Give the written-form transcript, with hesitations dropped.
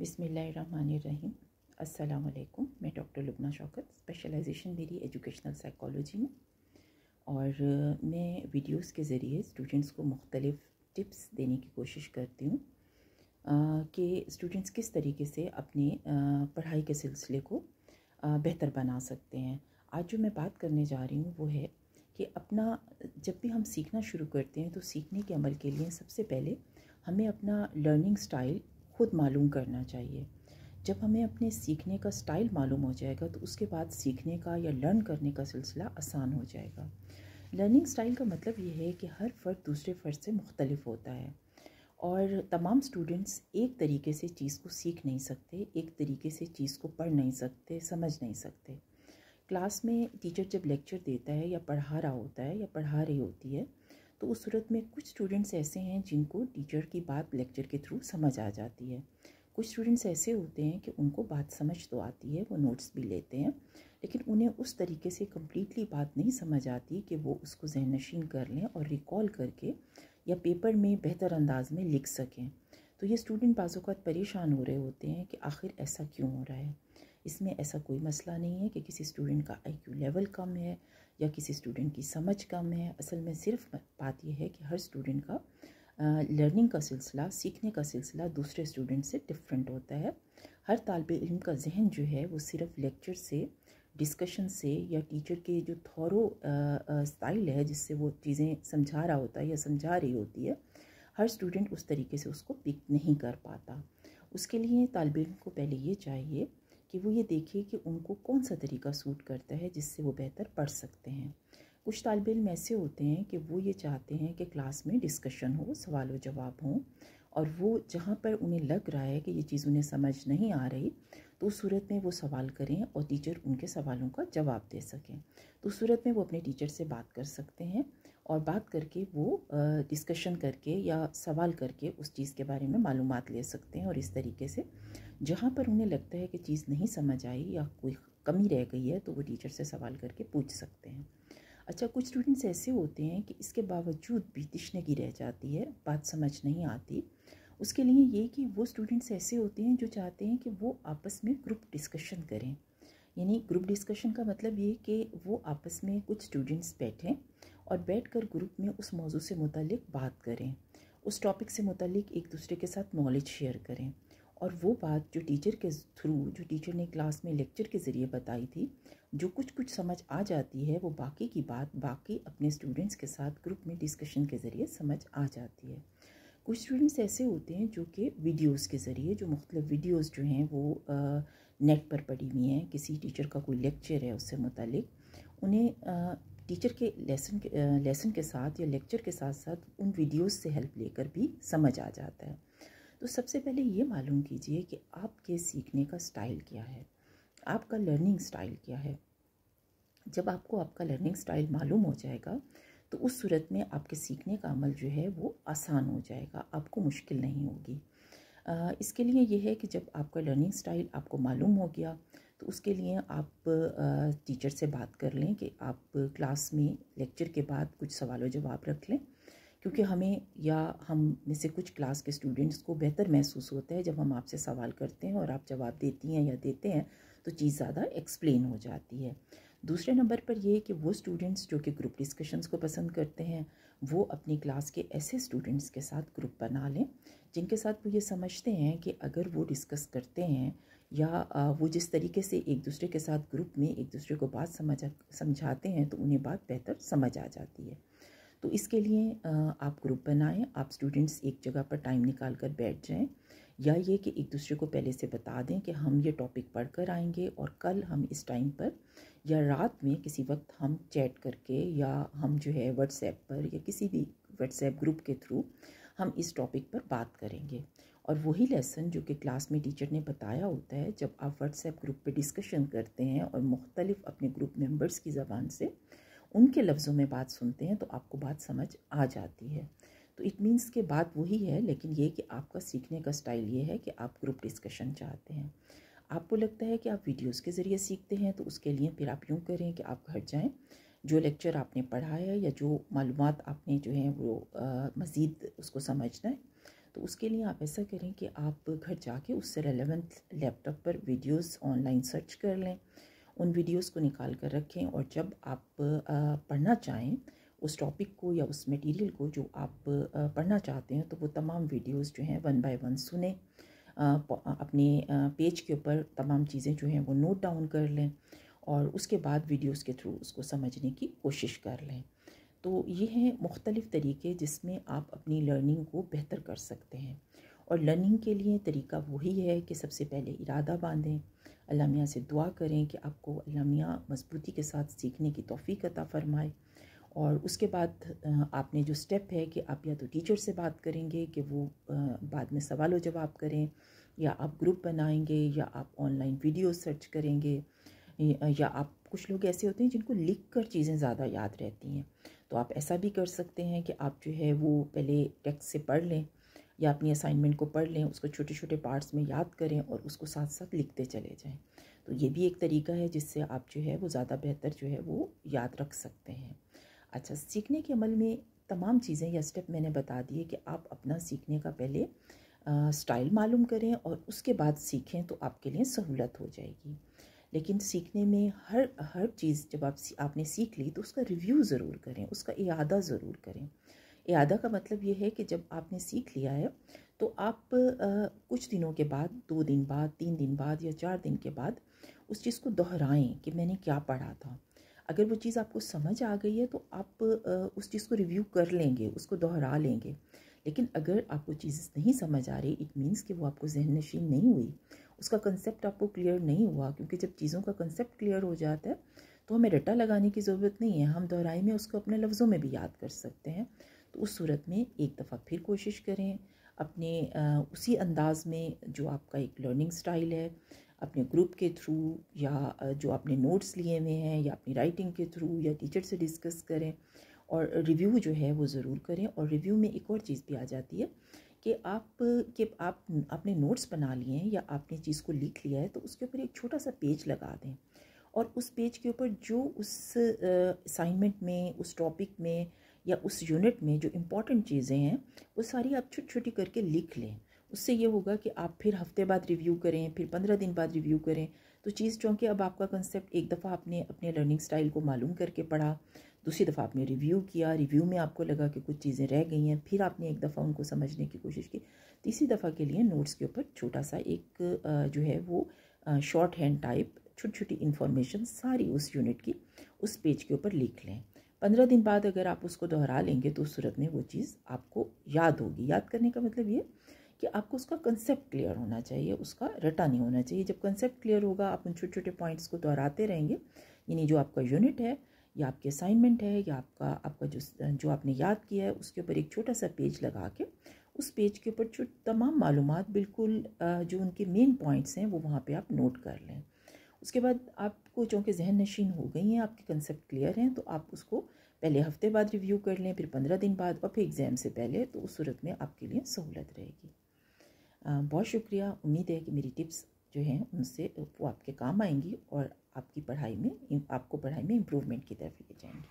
बिस्मिल्लाहिर्रहमानिर्रहीम। अस्सलाम वालेकुम। मैं डॉक्टर लुबना शौकत, स्पेशलाइजेशन मेरी एजुकेशनल साइकोलॉजी में, और मैं वीडियोस के ज़रिए स्टूडेंट्स को मुख्तलिफ़ टिप्स देने की कोशिश करती हूँ कि स्टूडेंट्स किस तरीके से अपनी पढ़ाई के सिलसिले को बेहतर बना सकते हैं। आज जो मैं बात करने जा रही हूँ वो है कि जब भी हम सीखना शुरू करते हैं तो सीखने के अमल के लिए सबसे पहले हमें अपना लर्निंग स्टाइल खुद मालूम करना चाहिए। जब हमें अपने सीखने का स्टाइल मालूम हो जाएगा तो उसके बाद सीखने का या लर्न करने का सिलसिला आसान हो जाएगा। लर्निंग स्टाइल का मतलब ये है कि हर फ़र्द दूसरे फ़र्द से मुख्तलिफ होता है और तमाम स्टूडेंट्स एक तरीके से चीज़ को सीख नहीं सकते, एक तरीके से चीज़ को पढ़ नहीं सकते, समझ नहीं सकते। क्लास में टीचर जब लेक्चर देता है या पढ़ा रहा होता है या पढ़ा रही होती है तो उस सूरत में कुछ स्टूडेंट्स ऐसे हैं जिनको टीचर की बात लेक्चर के थ्रू समझ आ जाती है। कुछ स्टूडेंट्स ऐसे होते हैं कि उनको बात समझ तो आती है, वो नोट्स भी लेते हैं, लेकिन उन्हें उस तरीके से कम्प्लीटली बात नहीं समझ आती कि वो उसको ज़हन नशीन कर लें और रिकॉल करके या पेपर में बेहतर अंदाज में लिख सकें। तो ये स्टूडेंट बाज़ औक़ात परेशान हो रहे होते हैं कि आखिर ऐसा क्यों हो रहा है। इसमें ऐसा कोई मसला नहीं है कि किसी स्टूडेंट का IQ लेवल कम है या किसी स्टूडेंट की समझ कम है। असल में सिर्फ बात यह है कि हर स्टूडेंट का लर्निंग का सिलसिला, सीखने का सिलसिला दूसरे स्टूडेंट से डिफरेंट होता है। हर तालिब इल्म का जहन जो है वो सिर्फ लेक्चर से, डिस्कशन से या टीचर के जो थॉरो स्टाइल है जिससे वो चीज़ें समझा रहा होता है या समझा रही होती है, हर स्टूडेंट उस तरीके से उसको पिक नहीं कर पाता। उसके लिए तालिब इल्म को पहले ये चाहिए कि वो ये देखे कि उनको कौन सा तरीका सूट करता है जिससे वो बेहतर पढ़ सकते हैं। कुछ तालिब इल्म ऐसे होते हैं कि वो ये चाहते हैं कि क्लास में डिस्कशन हो, सवाल व जवाब हों, और वो जहाँ पर उन्हें लग रहा है कि ये चीज़ उन्हें समझ नहीं आ रही तो उस सूरत में वो सवाल करें और टीचर उनके सवालों का जवाब दे सकें। तो उस सूरत में वो अपने टीचर से बात कर सकते हैं और बात करके वो डिस्कशन करके या सवाल करके उस चीज़ के बारे में मालूमात ले सकते हैं, और इस तरीके से जहाँ पर उन्हें लगता है कि चीज़ नहीं समझ आई या कोई कमी रह गई है तो वो टीचर से सवाल करके पूछ सकते हैं। अच्छा, कुछ स्टूडेंट्स ऐसे होते हैं कि इसके बावजूद भी तिश्नगी रह जाती है, बात समझ नहीं आती। उसके लिए ये कि वो स्टूडेंट्स ऐसे होते हैं जो चाहते हैं कि वो आपस में ग्रुप डिस्कशन करें। यानी ग्रुप डिस्कशन का मतलब ये कि वो आपस में कुछ स्टूडेंट्स बैठें और बैठकर ग्रुप में उस मौजू से मुतालिक बात करें, उस टॉपिक से मुतालिक एक दूसरे के साथ नॉलेज शेयर करें, और वो बात जो टीचर के थ्रू, जो टीचर ने क्लास में लेक्चर के ज़रिए बताई थी, जो कुछ समझ आ जाती है, वो बाकी की बात बाकी अपने स्टूडेंट्स के साथ ग्रुप में डिस्कशन के ज़रिए समझ आ जाती है। कुछ स्टूडेंट्स ऐसे होते हैं जो कि वीडियोस के ज़रिए, जो मुख्तलिफ वीडियोस जो हैं वो नेट पर पड़ी हुई हैं, किसी टीचर का कोई लेक्चर है उससे मुतालिक, उन्हें टीचर के लेसन के साथ या लेक्चर के साथ साथ उन वीडियोस से हेल्प लेकर भी समझ आ जाता है। तो सबसे पहले ये मालूम कीजिए कि आपके सीखने का स्टाइल क्या है, आपका लर्निंग स्टाइल क्या है। जब आपको आपका लर्निंग स्टाइल मालूम हो जाएगा तो उस सूरत में आपके सीखने का अमल जो है वो आसान हो जाएगा, आपको मुश्किल नहीं होगी। इसके लिए ये है कि जब आपका लर्निंग स्टाइल आपको मालूम हो गया तो उसके लिए आप टीचर से बात कर लें कि आप क्लास में लेक्चर के बाद कुछ सवाल व जवाब रख लें, क्योंकि हमें या हम में से कुछ क्लास के स्टूडेंट्स को बेहतर महसूस होता है जब हम आपसे सवाल करते हैं और आप जवाब देती हैं या देते हैं तो चीज़ ज़्यादा एक्सप्लेन हो जाती है। दूसरे नंबर पर ये कि वो स्टूडेंट्स जो कि ग्रुप डिस्कशंस को पसंद करते हैं वो अपनी क्लास के ऐसे स्टूडेंट्स के साथ ग्रुप बना लें जिनके साथ वो ये समझते हैं कि अगर वो डिस्कस करते हैं या वो जिस तरीके से एक दूसरे के साथ ग्रुप में एक दूसरे को बात समझाते हैं तो उन्हें बात बेहतर समझ आ जाती है। तो इसके लिए आप ग्रुप बनाएं, आप स्टूडेंट्स एक जगह पर टाइम निकाल कर बैठ जाएं, या ये कि एक दूसरे को पहले से बता दें कि हम ये टॉपिक पढ़ कर आएंगे और कल हम इस टाइम पर या रात में किसी वक्त हम चैट करके या हम जो है व्हाट्सएप पर या किसी भी व्हाट्सएप ग्रुप के थ्रू हम इस टॉपिक पर बात करेंगे। और वही लेसन जो कि क्लास में टीचर ने बताया होता है, जब आप व्हाट्सएप ग्रुप पे डिस्कशन करते हैं और मुख्तलिफ अपने ग्रुप मेंबर्स की ज़बान से उनके लफ्ज़ों में बात सुनते हैं तो आपको बात समझ आ जाती है। तो इट मीन्स के बात वही है, लेकिन ये कि आपका सीखने का स्टाइल ये है कि आप ग्रुप डिस्कशन चाहते हैं। आपको लगता है कि आप वीडियोस के ज़रिए सीखते हैं तो उसके लिए फिर आप यूँ करें कि आप घर जाएं, जो लेक्चर आपने पढ़ा है या जो मालूमात आपने जो है वो मज़ीद उसको समझना है तो उसके लिए आप ऐसा करें कि आप घर जाके उससे रेलेवेंट लैपटॉप पर वीडियोस ऑनलाइन सर्च कर लें, उन वीडियोस को निकाल कर रखें, और जब आप पढ़ना चाहें उस टॉपिक को या उस मटेरियल को जो आप पढ़ना चाहते हैं, तो वो तमाम वीडियोस जो हैं 1 बाय 1 सुने, अपने पेज के ऊपर तमाम चीज़ें जो हैं वो नोट डाउन कर लें, और उसके बाद वीडियोस के थ्रू उसको समझने की कोशिश कर लें। तो ये हैं मुख्तलिफ़ तरीके जिसमें आप अपनी लर्निंग को बेहतर कर सकते हैं। और लर्निंग के लिए तरीका वही है कि सबसे पहले इरादा बांधें, अल्लाह मियाँ से दुआ करें कि आपको अल्लाह मियाँ मजबूती के साथ सीखने की तौफीक अता फ़रमाए। और उसके बाद आपने जो स्टेप है कि आप या तो टीचर से बात करेंगे कि वो बाद में सवाल व जवाब करें, या आप ग्रुप बनाएंगे, या आप ऑनलाइन वीडियो सर्च करेंगे, या आप कुछ लोग ऐसे होते हैं जिनको लिख कर चीज़ें ज़्यादा याद रहती हैं, तो आप ऐसा भी कर सकते हैं कि आप जो है वो पहले टेक्स्ट से पढ़ लें या अपनी असाइनमेंट को पढ़ लें, उसको छोटे छोटे पार्ट्स में याद करें और उसको साथ साथ लिखते चले जाएं। तो ये भी एक तरीका है जिससे आप जो है वो ज़्यादा बेहतर जो है वो याद रख सकते हैं। अच्छा, सीखने के अमल में तमाम चीज़ें या स्टेप मैंने बता दिए कि आप अपना सीखने का पहले स्टाइल मालूम करें और उसके बाद सीखें, तो आपके लिए सहूलत हो जाएगी। लेकिन सीखने में हर चीज़ जब आपने सीख ली तो उसका रिव्यू ज़रूर करें, उसका इआदा ज़रूर करें। इआदा का मतलब ये है कि जब आपने सीख लिया है तो आप कुछ दिनों के बाद, 2 दिन बाद, 3 दिन बाद या 4 दिन के बाद उस चीज़ को दोहराएं कि मैंने क्या पढ़ा था। अगर वो चीज़ आपको समझ आ गई है तो आप उस चीज़ को रिव्यू कर लेंगे, उसको दोहरा लेंगे। लेकिन अगर आपको चीज़ नहीं समझ आ रही, इट मीन्स कि वो आपको ज़हन नशीन नहीं हुई, उसका कंसेप्ट आपको क्लियर नहीं हुआ, क्योंकि जब चीज़ों का कंसेप्ट क्लियर हो जाता है तो हमें रट्टा लगाने की ज़रूरत नहीं है, हम दोहराई में उसको अपने लफ्ज़ों में भी याद कर सकते हैं। तो उस सूरत में एक दफ़ा फिर कोशिश करें अपने उसी अंदाज़ में जो आपका एक लर्निंग स्टाइल है, अपने ग्रुप के थ्रू या जो आपने नोट्स लिए हुए हैं या अपनी राइटिंग के थ्रू या टीचर से डिस्कस करें, और रिव्यू जो है वो ज़रूर करें। और रिव्यू में एक और चीज़ भी आ जाती है कि आप आपने नोट्स बना लिए हैं या आपने चीज़ को लिख लिया है, तो उसके ऊपर एक छोटा सा पेज लगा दें, और उस पेज के ऊपर जो उस असाइनमेंट में, उस टॉपिक में या उस यूनिट में जो इम्पॉर्टेंट चीज़ें हैं वो सारी आप छोटी छोटी करके लिख लें। उससे ये होगा कि आप फिर हफ्ते बाद रिव्यू करें, फिर 15 दिन बाद रिव्यू करें, तो चीज़ चूँकि अब आपका कंसेप्ट एक दफ़ा आपने अपने लर्निंग स्टाइल को मालूम करके पढ़ा, दूसरी दफ़ा आपने रिव्यू किया, रिव्यू में आपको लगा कि कुछ चीज़ें रह गई हैं, फिर आपने एक दफ़ा उनको समझने की कोशिश की, तीसरी दफ़ा के लिए नोट्स के ऊपर छोटा सा एक जो है वो शॉर्ट हैंड टाइप छोटी छोटी इन्फॉर्मेशन सारी उस यूनिट की उस पेज के ऊपर लिख लें। 15 दिन बाद अगर आप उसको दोहरा लेंगे तो उस सूरत में वो चीज़ आपको याद होगी। याद करने का मतलब ये कि आपको उसका कंसेप्ट क्लियर होना चाहिए, उसका रटा नहीं होना चाहिए। जब कंसेप्ट क्लियर होगा, आप उन छोटे छोटे पॉइंट्स को दोहराते रहेंगे, यानी जो आपका यूनिट है या आपके असाइनमेंट है या आपका जो आपने याद किया है उसके ऊपर एक छोटा सा पेज लगा के उस पेज के ऊपर तमाम मालूमात बिल्कुल जो उनके मेन पॉइंट्स हैं वो वहाँ पे आप नोट कर लें। उसके बाद आपको चूँकि जहन नशीन हो गई हैं, आपके कंसेप्ट क्लियर हैं, तो आप उसको पहले हफ्ते बाद रिव्यू कर लें, फिर 15 दिन बाद और फिर एग्ज़ाम से पहले, तो उस सूरत में आपके लिए सहूलत रहेगी। बहुत शुक्रिया। उम्मीद है कि मेरी टिप्स जो हैं उनसे वो आपके काम आएंगी और आपकी पढ़ाई में आपको पढ़ाई में इम्प्रूवमेंट की तरफ ले जाएंगी।